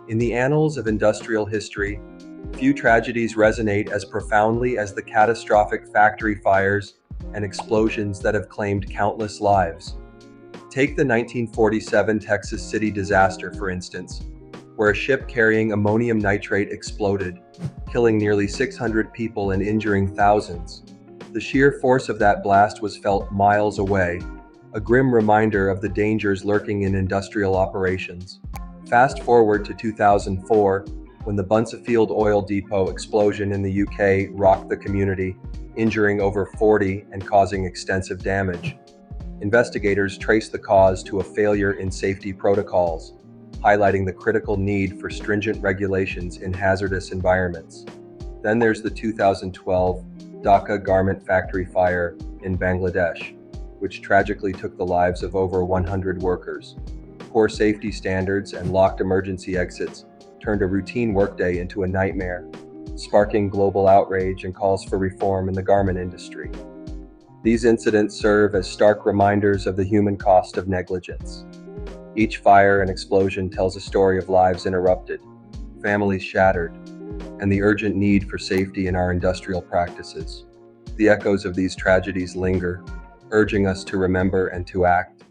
In the annals of industrial history, few tragedies resonate as profoundly as the catastrophic factory fires and explosions that have claimed countless lives. Take the 1947 Texas City disaster, for instance, where a ship carrying ammonium nitrate exploded, killing nearly 600 people and injuring thousands. The sheer force of that blast was felt miles away, a grim reminder of the dangers lurking in industrial operations. Fast forward to 2004, when the Buncefield oil depot explosion in the UK rocked the community, injuring over 40 and causing extensive damage. Investigators traced the cause to a failure in safety protocols, highlighting the critical need for stringent regulations in hazardous environments. Then there's the 2012 DACA garment factory fire in Bangladesh, which tragically took the lives of over 100 workers. Poor safety standards and locked emergency exits turned a routine workday into a nightmare, sparking global outrage and calls for reform in the garment industry. These incidents serve as stark reminders of the human cost of negligence. Each fire and explosion tells a story of lives interrupted, families shattered, and the urgent need for safety in our industrial practices. The echoes of these tragedies linger, urging us to remember and to act.